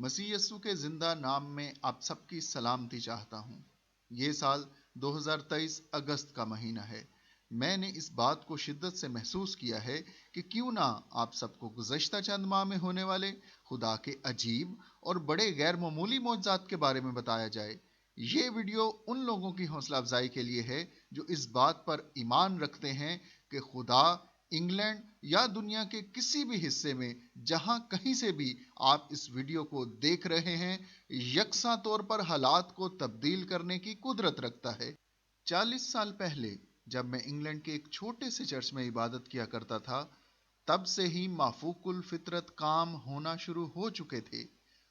مسیح یسوع کے زندہ نام میں آپ سب کی سلامتی چاہتا ہوں۔ یہ سال 2023 اگست کا مہینہ ہے۔ میں نے اس بات کو شدت سے محسوس کیا ہے کہ کیوں نہ آپ سب کو گزشتہ چند ماہ میں ہونے والے خدا کے عجیب اور بڑے غیر معمولی معجزات کے بارے میں بتایا جائے۔ یہ ویڈیو ان لوگوں کی حوصلہ افزائی کے لیے ہے جو اس بات پر ایمان رکھتے ہیں کہ خدا انگلینڈ یا دنیا کے کسی بھی حصے میں جہاں کہیں سے بھی آپ اس ویڈیو کو دیکھ رہے ہیں یکساں طور پر حالات کو تبدیل کرنے کی قدرت رکھتا ہے۔ 40 سال پہلے جب میں انگلینڈ کے ایک چھوٹے سے چرچ میں عبادت کیا کرتا تھا، تب سے ہی مافوق الفطرت کام ہونا شروع ہو چکے تھے۔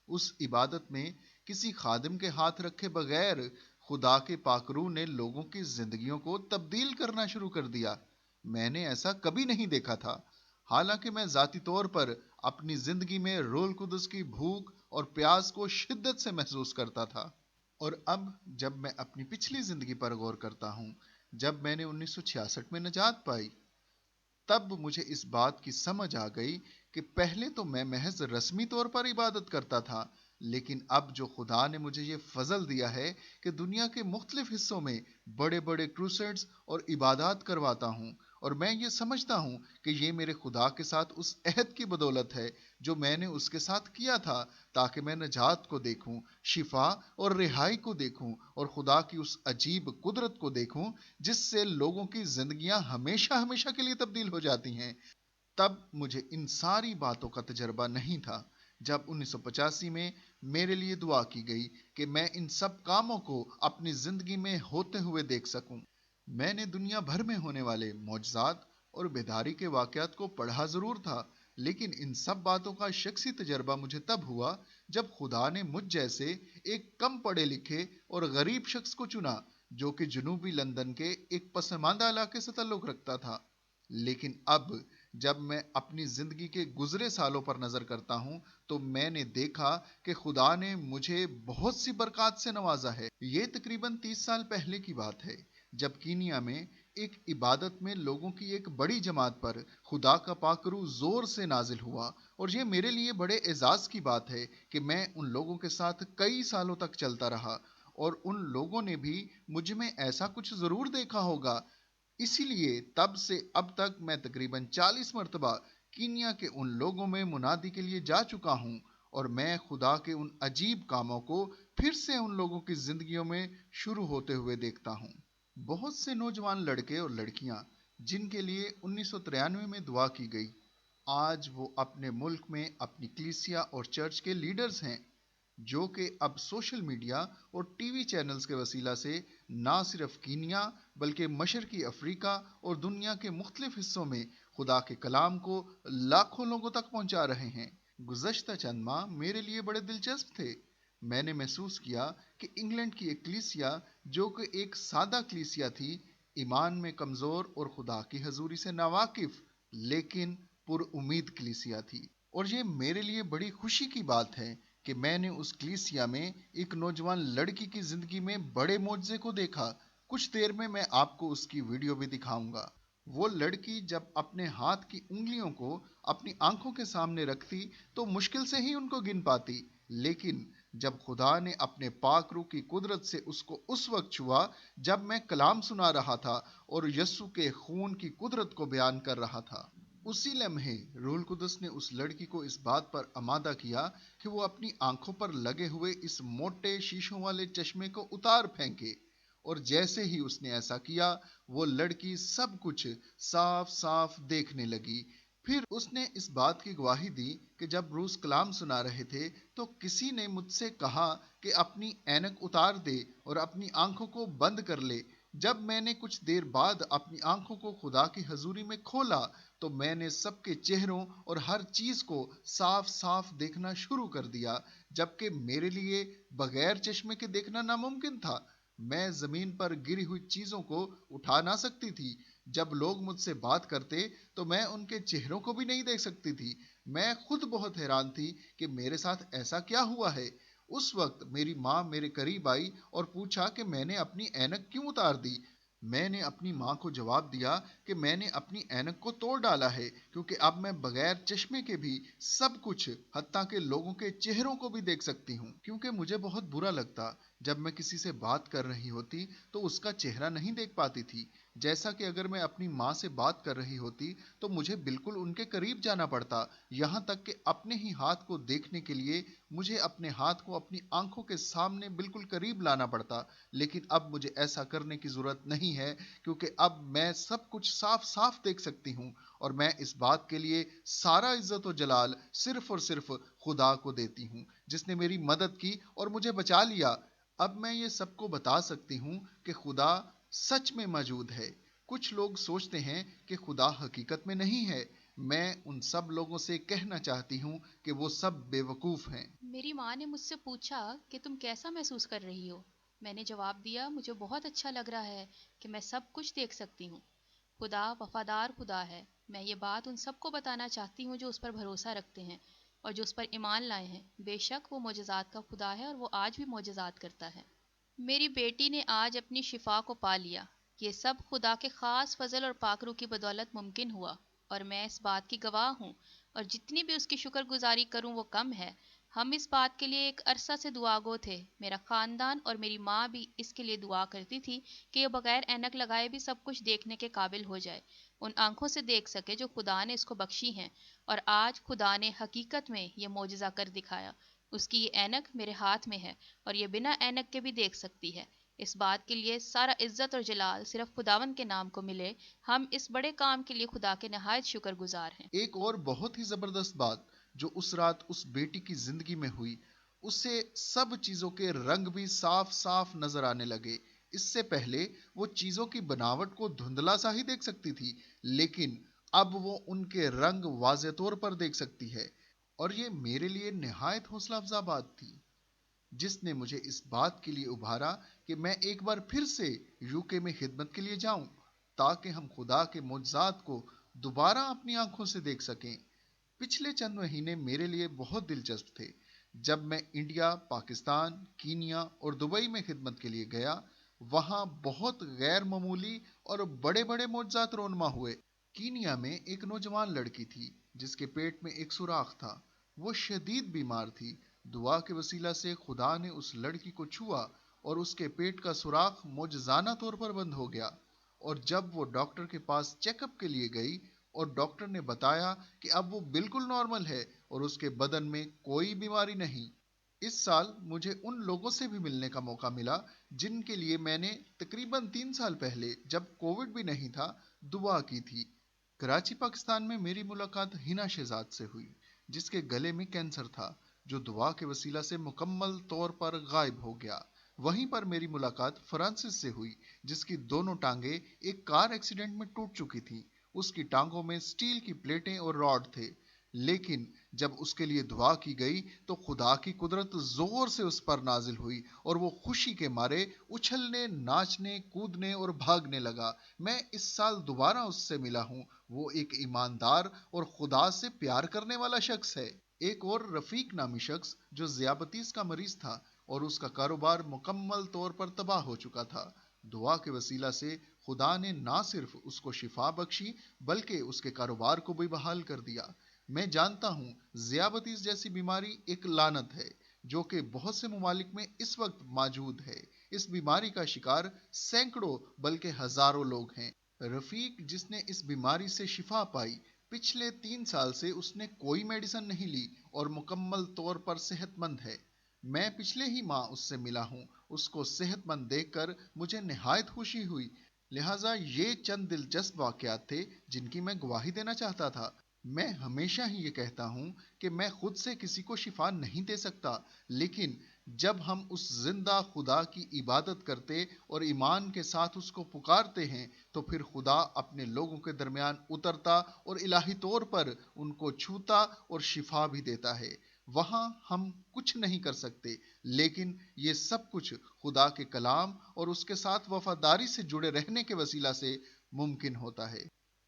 اس عبادت میں کسی خادم کے ہاتھ رکھے بغیر خدا کے پاک روح نے لوگوں کی زندگیوں کو تبدیل کرنا شروع کر دیا۔ میں نے ایسا کبھی نہیں دیکھا تھا، حالانکہ میں ذاتی طور پر اپنی زندگی میں روح القدس کی بھوک اور پیاس کو شدت سے محسوس کرتا تھا۔ اور اب جب میں اپنی پچھلی زندگی پر غور کرتا ہوں، جب میں نے 1966 میں نجات پائی، تب مجھے اس بات کی سمجھ آ گئی کہ پہلے تو میں محض رسمی طور پر عبادت کرتا تھا، لیکن اب جو خدا نے مجھے یہ فضل دیا ہے کہ دنیا کے مختلف حصوں میں بڑے بڑے کروسیڈز اور عبادات کرواتا ہوں، اور میں یہ سمجھتا ہوں کہ یہ میرے خدا کے ساتھ اس عہد کی بدولت ہے جو میں نے اس کے ساتھ کیا تھا، تاکہ میں نجات کو دیکھوں، شفا اور رہائی کو دیکھوں، اور خدا کی اس عجیب قدرت کو دیکھوں جس سے لوگوں کی زندگیاں ہمیشہ ہمیشہ کے لیے تبدیل ہو جاتی ہیں۔ تب مجھے ان ساری باتوں کا تجربہ نہیں تھا جب 1985 میں میرے لیے دعا کی گئی کہ میں ان سب کاموں کو اپنی زندگی میں ہوتے ہوئے دیکھ سکوں۔ میں نے دنیا بھر میں ہونے والے معجزات اور بیداری کے واقعات کو پڑھا ضرور تھا، لیکن ان سب باتوں کا شخصی تجربہ مجھے تب ہوا جب خدا نے مجھ جیسے ایک کم پڑھے لکھے اور غریب شخص کو چنا جو کہ جنوبی لندن کے ایک پسماندہ علاقے سے تعلق رکھتا تھا۔ لیکن اب جب میں اپنی زندگی کے گزرے سالوں پر نظر کرتا ہوں تو میں نے دیکھا کہ خدا نے مجھے بہت سی برکات سے نوازا ہے۔ یہ تقریباً 30 سال پہلے کی بات ہے جب کینیا میں ایک عبادت میں لوگوں کی ایک بڑی جماعت پر خدا کا پاک روح زور سے نازل ہوا، اور یہ میرے لیے بڑے اعزاز کی بات ہے کہ میں ان لوگوں کے ساتھ کئی سالوں تک چلتا رہا، اور ان لوگوں نے بھی مجھ میں ایسا کچھ ضرور دیکھا ہوگا۔ اسی لیے تب سے اب تک میں تقریباً 40 مرتبہ کینیا کے ان لوگوں میں منادی کے لیے جا چکا ہوں، اور میں خدا کے ان عجیب کاموں کو پھر سے ان لوگوں کی زندگیوں میں شروع ہوتے ہوئے دیکھتا ہوں۔ بہت سے نوجوان لڑکے اور لڑکیاں جن کے لیے 1993 میں دعا کی گئی، آج وہ اپنے ملک میں اپنی کلیسیا اور چرچ کے لیڈرز ہیں، جو کہ اب سوشل میڈیا اور ٹی وی چینلز کے وسیلہ سے نہ صرف کینیا بلکہ مشرقی افریقہ اور دنیا کے مختلف حصوں میں خدا کے کلام کو لاکھوں لوگوں تک پہنچا رہے ہیں۔ گزشتہ چند ماہ میرے لیے بڑے دلچسپ تھے۔ میں نے محسوس کیا کہ انگلینڈ کی ایک کلیسیا جو کہ ایک سادہ کلیسیا تھی، ایمان میں کمزور اور خدا کی حضوری سے ناواقف لیکن پر امید کلیسیا تھی، اور یہ میرے لیے بڑی خوشی کی بات ہے کہ میں نے اس کلیسیا میں ایک نوجوان لڑکی کی زندگی میں بڑے معجزے کو دیکھا۔ کچھ دیر میں آپ کو اس کی ویڈیو بھی دکھاؤں گا۔ وہ لڑکی جب اپنے ہاتھ کی انگلیوں کو اپنی آنکھوں کے سامنے رکھتی تو مشکل سے ہی ان کو گن پاتی، لیکن جب خدا نے اپنے پاک روح کی قدرت سے اس کو اس وقت چھوا جب میں کلام سنا رہا تھا اور یسوع کے خون کی قدرت کو بیان کر رہا تھا، اسی لمحے روح القدس نے اس لڑکی کو اس بات پر آمادہ کیا کہ وہ اپنی آنکھوں پر لگے ہوئے اس موٹے شیشوں والے چشمے کو اتار پھینکے، اور جیسے ہی اس نے ایسا کیا وہ لڑکی سب کچھ صاف صاف دیکھنے لگی۔ پھر اس نے اس بات کی گواہی دی کہ جب روز کلام سنا رہے تھے تو کسی نے مجھ سے کہا کہ اپنی اینک اتار دے اور اپنی آنکھوں کو بند کر لے۔ جب میں نے کچھ دیر بعد اپنی آنکھوں کو خدا کی حضوری میں کھولا تو میں نے سب کے چہروں اور ہر چیز کو صاف صاف دیکھنا شروع کر دیا، جبکہ میرے لیے بغیر چشمے کے دیکھنا ناممکن تھا۔ میں زمین پر گری ہوئی چیزوں کو اٹھا نہ سکتی تھی۔ جب لوگ مجھ سے بات کرتے تو میں ان کے چہروں کو بھی نہیں دیکھ سکتی تھی۔ میں خود بہت حیران تھی کہ میرے ساتھ ایسا کیا ہوا ہے۔ اس وقت میری ماں میرے قریب آئی اور پوچھا کہ میں نے اپنی اینک کیوں اتار دی۔ میں نے اپنی ماں کو جواب دیا کہ میں نے اپنی اینک کو توڑ ڈالا ہے کیونکہ اب میں بغیر چشمے کے بھی سب کچھ حتیٰ کہ لوگوں کے چہروں کو بھی دیکھ سکتی ہوں، کیونکہ مجھے بہت برا لگتا جب میں کسی سے بات کر رہی ہوتی تو اس کا چہرہ نہیں دیکھ پاتی تھی، جیسا کہ اگر میں اپنی ماں سے بات کر رہی ہوتی تو مجھے بالکل ان کے قریب جانا پڑتا، یہاں تک کہ اپنے ہی ہاتھ کو دیکھنے کے لیے مجھے اپنے ہاتھ کو اپنی آنکھوں کے سامنے بالکل قریب لانا پڑتا، لیکن اب مجھے ایسا کرنے کی ضرورت نہیں ہے کیونکہ اب میں سب کچھ صاف صاف دیکھ سکتی ہوں، اور میں اس بات کے لیے سارا عزت و جلال صرف اور صرف خدا کو دیتی ہوں جس نے میری مدد کی اور مجھے بچا لیا۔ اب میں یہ سب کو بتا سکتی ہوں کہ خدا سچ میں موجود ہے۔ کچھ لوگ سوچتے ہیں کہ خدا حقیقت میں نہیں ہے۔ میں ان سب لوگوں سے کہنا چاہتی ہوں کہ وہ سب بے وقوف ہیں۔ میری ماں نے مجھ سے پوچھا کہ تم کیسا محسوس کر رہی ہو؟ میں نے جواب دیا مجھے بہت اچھا لگ رہا ہے کہ میں سب کچھ دیکھ سکتی ہوں۔ خدا وفادار خدا ہے۔ میں یہ بات ان سب کو بتانا چاہتی ہوں جو اس پر بھروسہ رکھتے ہیں اور جو اس پر ایمان لائے ہیں۔ بے شک وہ معجزات کا خدا ہے اور وہ آج بھی معجزات کرتا ہے۔ میری بیٹی نے آج اپنی شفا کو پا لیا۔ یہ سب خدا کے خاص فضل اور پاک روح کی بدولت ممکن ہوا، اور میں اس بات کی گواہ ہوں، اور جتنی بھی اس کی شکر گزاری کروں وہ کم ہے۔ ہم اس بات کے لیے ایک عرصہ سے دعا گو تھے۔ میرا خاندان اور میری ماں بھی اس کے لیے دعا کرتی تھی کہ یہ بغیر اینک لگائے بھی سب کچھ دیکھنے کے قابل ہو جائے، ان آنکھوں سے دیکھ سکے جو خدا نے اس کو بخشی ہیں، اور آج خدا نے حقیقت میں یہ معجزہ کر دکھایا۔ اس کی یہ اینک میرے ہاتھ میں ہے اور یہ بنا اینک کے بھی دیکھ سکتی ہے۔ اس بات کے لیے سارا عزت اور جلال صرف خداون کے نام کو ملے۔ ہم اس بڑے کام کے لیے خدا کے نہایت شکر گزار ہیں۔ ایک اور بہت ہی زبردست بات جو اس رات اس بیٹی کی زندگی میں ہوئی، اسے سب چیزوں کے رنگ بھی صاف صاف نظر آنے لگے۔ اس سے پہلے وہ چیزوں کی بناوٹ کو دھندلا سا ہی دیکھ سکتی تھی، لیکن اب وہ ان کے رنگ واضح طور پر دیکھ سکتی ہے، اور یہ میرے لیے نہایت حوصلہ افزا بات تھی، جس نے مجھے اس بات کے لیے ابھارا کہ میں ایک بار پھر سے یوکے میں خدمت کے لیے جاؤں تاکہ ہم خدا کے معجزات کو دوبارہ اپنی آنکھوں سے دیکھ سکیں۔ پچھلے چند مہینے میرے لیے بہت دلچسپ تھے۔ جب میں انڈیا، پاکستان، کینیا اور دبئی میں خدمت کے لیے گیا، وہاں بہت غیر معمولی اور بڑے بڑے معجزات رونما ہوئے۔ کینیا میں ایک نوجوان لڑکی تھی جس کے پیٹ میں ایک سوراخ تھا۔ وہ شدید بیمار تھی۔ دعا کے وسیلہ سے خدا نے اس لڑکی کو چھوا اور اس کے پیٹ کا سوراخ معجزانہ طور پر بند ہو گیا، اور جب وہ ڈاکٹر کے پاس چیک اپ کے لیے گئی اور ڈاکٹر نے بتایا کہ اب وہ بالکل نارمل ہے اور اس کے بدن میں کوئی بیماری نہیں۔ اس سال مجھے ان لوگوں سے بھی ملنے کا موقع ملا جن کے لیے میں نے تقریباً 3 سال پہلے جب کووڈ بھی نہیں تھا دعا کی تھی۔ کراچی پاکستان میں میری ملاقات ہنا شہزاد سے ہوئی جس کے گلے میں کینسر تھا جو دعا کے وسیلہ سے مکمل طور پر غائب ہو گیا۔ وہیں پر میری ملاقات فرانسس سے ہوئی جس کی دونوں ٹانگیں ایک کار ایکسیڈنٹ میں ٹوٹ چکی تھیں۔ اس کی ٹانگوں میں سٹیل کی پلیٹیں اور راڈ تھے، لیکن جب اس کے لیے دعا کی گئی تو خدا کی قدرت زور سے اس پر نازل ہوئی اور وہ خوشی کے مارے اچھلنے، ناچنے، کودنے اور بھاگنے لگا۔ میں اس سال دوبارہ اس سے ملا ہوں۔ وہ ایک ایماندار اور خدا سے پیار کرنے والا شخص ہے۔ ایک اور رفیق نامی شخص جو ذیابطیس کا مریض تھا اور اس کا کاروبار مکمل طور پر تباہ ہو چکا تھا، دعا کے وسیلہ سے خدا نے نہ صرف اس کو شفا بخشی بلکہ اس کے کاروبار کو بھی بحال کر دیا۔ میں جانتا ہوں ذیابطیس جیسی بیماری ایک لعنت ہے جو کہ بہت سے ممالک میں اس وقت موجود ہے۔ اس بیماری کا شکار سینکڑوں بلکہ ہزاروں لوگ ہیں۔ رفیق جس نے اس بیماری سے شفا پائی، پچھلے 3 سال سے اس نے کوئی میڈیسن نہیں لی اور مکمل طور پر صحت مند ہے۔ میں پچھلے ہی ماہ اس سے ملا ہوں۔ اس کو صحت مند دیکھ کر مجھے نہایت خوشی ہوئی۔ لہٰذا یہ چند دلچسپ واقعات تھے جن کی میں گواہی دینا چاہتا تھا۔ میں ہمیشہ ہی یہ کہتا ہوں کہ میں خود سے کسی کو شفا نہیں دے سکتا، لیکن جب ہم اس زندہ خدا کی عبادت کرتے اور ایمان کے ساتھ اس کو پکارتے ہیں تو پھر خدا اپنے لوگوں کے درمیان اترتا اور الہی طور پر ان کو چھوتا اور شفا بھی دیتا ہے۔ وہاں ہم کچھ نہیں کر سکتے، لیکن یہ سب کچھ خدا کے کلام اور اس کے ساتھ وفاداری سے جڑے رہنے کے وسیلہ سے ممکن ہوتا ہے۔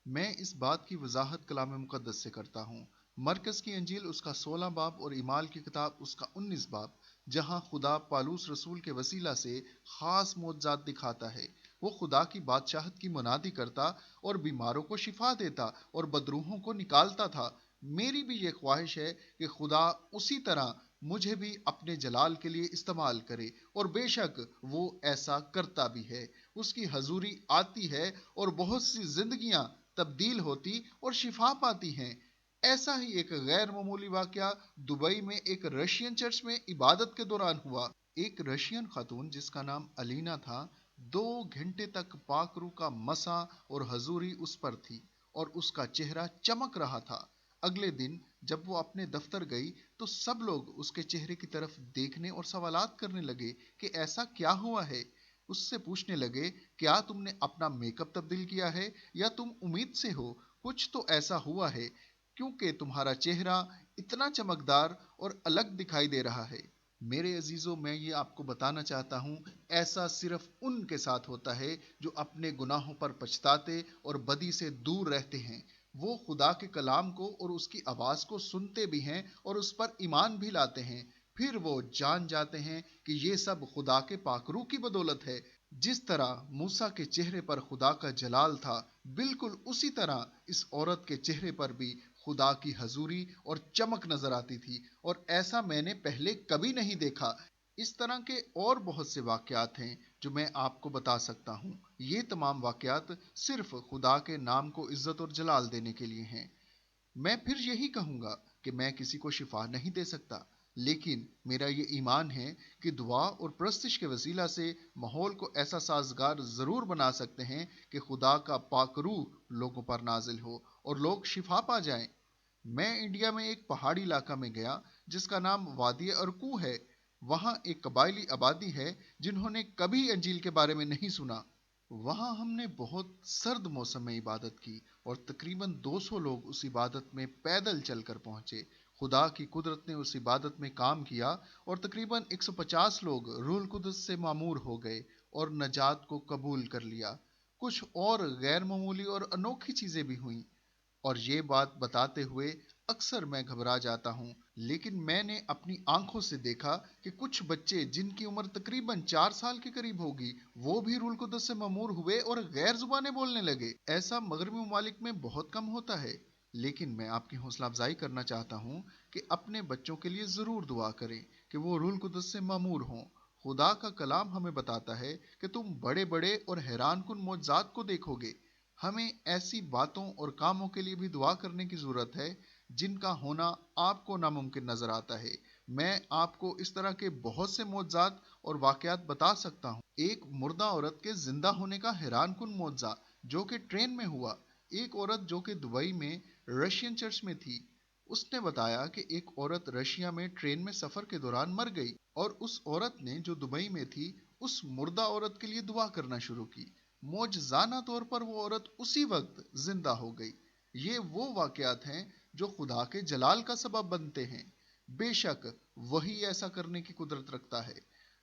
میں اس بات کی وضاحت کلام مقدس سے کرتا ہوں۔ مرکز کی انجیل اس کا 16 باب اور اعمال کی کتاب اس کا 19 باب، جہاں خدا پالوس رسول کے وسیلہ سے خاص معجزات دکھاتا ہے۔ وہ خدا کی بادشاہت کی منادی کرتا اور بیماروں کو شفا دیتا اور بدروحوں کو نکالتا تھا۔ میری بھی یہ خواہش ہے کہ خدا اسی طرح مجھے بھی اپنے جلال کے لیے استعمال کرے، اور بے شک وہ ایسا کرتا بھی ہے۔ اس کی حضوری آتی ہے اور بہت سی زندگیاں تبدیل ہوتی اور شفا پاتی ہیں۔ ایسا ہی ایک غیر معمولی واقعہ دبئی میں ایک رشین چرچ میں عبادت کے دوران ہوا۔ ایک رشین خاتون جس کا نام الینا تھا، 2 گھنٹے تک پاک روح کا مسا اور حضوری اس پر تھی اور اس کا چہرہ چمک رہا تھا۔ اگلے دن جب وہ اپنے دفتر گئی تو سب لوگ اس کے چہرے کی طرف دیکھنے اور سوالات کرنے لگے کہ ایسا کیا ہوا ہے۔ اس سے پوچھنے لگے، کیا تم نے اپنا میک اپ تبدیل کیا ہے یا تم امید سے ہو؟ کچھ تو ایسا ہوا ہے کیونکہ تمہارا چہرہ اتنا چمکدار اور الگ دکھائی دے رہا ہے۔ میرے عزیزوں، میں یہ آپ کو بتانا چاہتا ہوں، ایسا صرف ان کے ساتھ ہوتا ہے جو اپنے گناہوں پر پچھتاتے اور بدی سے دور رہتے ہیں۔ وہ خدا کے کلام کو اور اس کی آواز کو سنتے بھی ہیں اور اس پر ایمان بھی لاتے ہیں۔ پھر وہ جان جاتے ہیں کہ یہ سب خدا کے پاک روح کی بدولت ہے۔ جس طرح موسیٰ کے چہرے پر خدا کا جلال تھا، بالکل اسی طرح اس عورت کے چہرے پر بھی خدا کی حضوری اور چمک نظر آتی تھی، اور ایسا میں نے پہلے کبھی نہیں دیکھا۔ اس طرح کے اور بہت سے واقعات ہیں جو میں آپ کو بتا سکتا ہوں۔ یہ تمام واقعات صرف خدا کے نام کو عزت اور جلال دینے کے لیے ہیں۔ میں پھر یہی کہوں گا کہ میں کسی کو شفا نہیں دے سکتا، لیکن میرا یہ ایمان ہے کہ دعا اور پرستش کے وسیلہ سے ماحول کو ایسا سازگار ضرور بنا سکتے ہیں کہ خدا کا پاک روح لوگوں پر نازل ہو اور لوگ شفا پا جائیں۔ میں انڈیا میں ایک پہاڑی علاقہ میں گیا جس کا نام وادی ارکو ہے۔ وہاں ایک قبائلی آبادی ہے جنہوں نے کبھی انجیل کے بارے میں نہیں سنا۔ وہاں ہم نے بہت سرد موسم میں عبادت کی اور تقریباً 200 لوگ اس عبادت میں پیدل چل کر پہنچے۔ خدا کی قدرت نے اس عبادت میں کام کیا اور تقریباً 150 لوگ روح القدس سے معمور ہو گئے اور نجات کو قبول کر لیا۔ کچھ اور غیر معمولی اور انوکھی چیزیں بھی ہوئیں، اور یہ بات بتاتے ہوئے اکثر میں گھبرا جاتا ہوں، لیکن میں نے اپنی آنکھوں سے دیکھا کہ کچھ بچے جن کی عمر تقریباً 4 سال کے قریب ہوگی، وہ بھی روح القدس سے معمور ہوئے اور غیر زبانیں بولنے لگے۔ ایسا مغربی ممالک میں بہت کم ہوتا ہے، لیکن میں آپ کی حوصلہ افزائی کرنا چاہتا ہوں کہ اپنے بچوں کے لیے ضرور دعا کریں کہ وہ روح القدس سے معمور ہوں۔ خدا کا کلام ہمیں بتاتا ہے کہ تم بڑے بڑے اور حیران کن معجزات کو دیکھو گے۔ ہمیں ایسی باتوں اور کاموں کے لیے بھی دعا کرنے کی ضرورت ہے جن کا ہونا آپ کو ناممکن نظر آتا ہے۔ میں آپ کو اس طرح کے بہت سے معجزات اور واقعات بتا سکتا ہوں۔ ایک مردہ عورت کے زندہ ہونے کا حیران کن معجزہ جو کہ ٹرین میں ہوا۔ ایک عورت جو کہ دبئی میں رشین چرچ میں تھی، اس نے بتایا کہ ایک عورت رشیا میں ٹرین میں سفر کے دوران مر گئی، اور اس عورت نے جو دبئی میں تھی اس مردہ عورت کے لیے دعا کرنا شروع کی۔ معجزانہ طور پر وہ عورت اسی وقت زندہ ہو گئی۔ یہ وہ واقعات ہیں جو خدا کے جلال کا سبب بنتے ہیں۔ بے شک وہی ایسا کرنے کی قدرت رکھتا ہے۔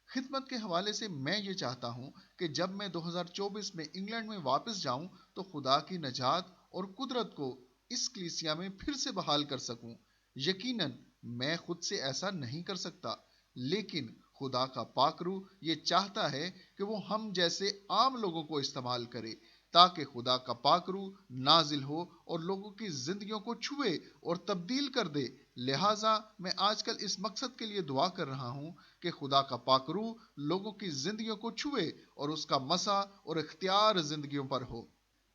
خدمت کے حوالے سے میں یہ چاہتا ہوں کہ جب میں 2024 میں انگلینڈ میں واپس جاؤں تو خدا کی نجات اور قدرت کو اس کلیسیا میں پھر سے بحال کر سکوں۔ یقیناً میں خود سے ایسا نہیں کر سکتا، لیکن خدا کا پاک روح یہ چاہتا ہے کہ وہ ہم جیسے عام لوگوں کو استعمال کرے تاکہ خدا کا پاک روح نازل ہو اور لوگوں کی زندگیوں کو چھوئے اور تبدیل کر دے۔ لہٰذا میں آج کل اس مقصد کے لیے دعا کر رہا ہوں کہ خدا کا پاک روح لوگوں کی زندگیوں کو چھوئے اور اس کا مسا اور اختیار زندگیوں پر ہو،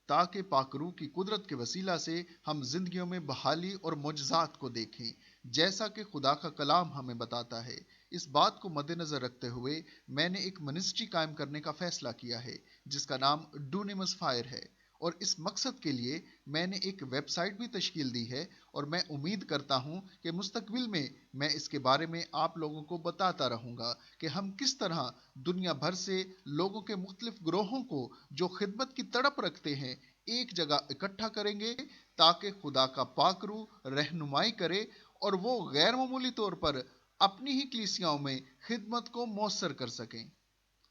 تاکہ پاک روح کی قدرت کے وسیلہ سے ہم زندگیوں میں بحالی اور معجزات کو دیکھیں، جیسا کہ خدا کا کلام ہمیں بتاتا ہے۔ اس بات کو مد نظر رکھتے ہوئے میں نے ایک منسٹری قائم کرنے کا فیصلہ کیا ہے جس کا نام ڈونیمس فائر ہے، اور اس مقصد کے لیے میں نے ایک ویب سائٹ بھی تشکیل دی ہے، اور میں امید کرتا ہوں کہ مستقبل میں میں اس کے بارے میں آپ لوگوں کو بتاتا رہوں گا کہ ہم کس طرح دنیا بھر سے لوگوں کے مختلف گروہوں کو جو خدمت کی تڑپ رکھتے ہیں ایک جگہ اکٹھا کریں گے تاکہ خدا کا پاک روح رہنمائی کرے اور وہ غیر معمولی طور پر اپنی ہی کلیسیاؤں میں خدمت کو مؤثر کر سکیں۔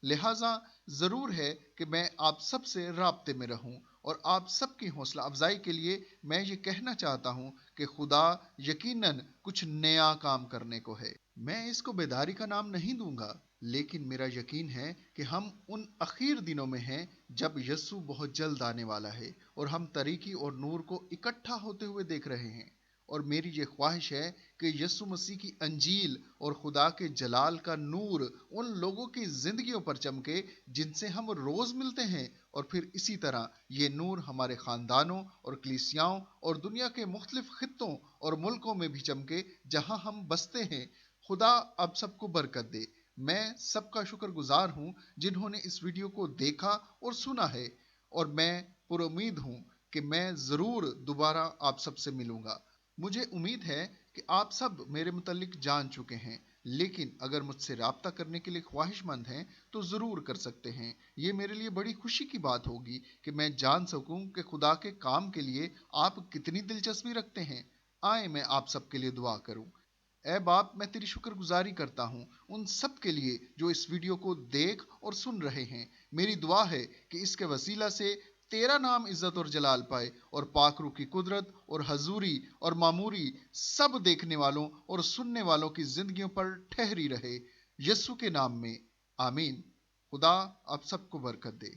لہٰذا ضرور ہے کہ میں آپ سب سے رابطے میں رہوں، اور آپ سب کی حوصلہ افزائی کے لیے میں یہ کہنا چاہتا ہوں کہ خدا یقیناً کچھ نیا کام کرنے کو ہے۔ میں اس کو بیداری کا نام نہیں دوں گا، لیکن میرا یقین ہے کہ ہم ان اخیر دنوں میں ہیں جب یسوع بہت جلد آنے والا ہے اور ہم تاریکی اور نور کو اکٹھا ہوتے ہوئے دیکھ رہے ہیں۔ اور میری یہ خواہش ہے کہ یسوع مسیح کی انجیل اور خدا کے جلال کا نور ان لوگوں کی زندگیوں پر چمکے جن سے ہم روز ملتے ہیں، اور پھر اسی طرح یہ نور ہمارے خاندانوں اور کلیسیاؤں اور دنیا کے مختلف خطوں اور ملکوں میں بھی چمکے جہاں ہم بستے ہیں۔ خدا اب سب کو برکت دے۔ میں سب کا شکر گزار ہوں جنہوں نے اس ویڈیو کو دیکھا اور سنا ہے، اور میں پر امید ہوں کہ میں ضرور دوبارہ آپ سب سے ملوں گا۔ مجھے امید ہے کہ آپ سب میرے متعلق جان چکے ہیں، لیکن اگر مجھ سے رابطہ کرنے کے لیے خواہش مند ہیں تو ضرور کر سکتے ہیں۔ یہ میرے لیے بڑی خوشی کی بات ہوگی کہ میں جان سکوں کہ خدا کے کام کے لیے آپ کتنی دلچسپی رکھتے ہیں۔ آئیں میں آپ سب کے لیے دعا کروں۔ اے باپ، میں تیری شکر گزاری کرتا ہوں ان سب کے لیے جو اس ویڈیو کو دیکھ اور سن رہے ہیں۔ میری دعا ہے کہ اس کے وسیلہ سے تیرا نام عزت اور جلال پائے، اور پاک روح کی قدرت اور حضوری اور معموری سب دیکھنے والوں اور سننے والوں کی زندگیوں پر ٹھہری رہے، یسوع کے نام میں، آمین۔ خدا آپ سب کو برکت دے۔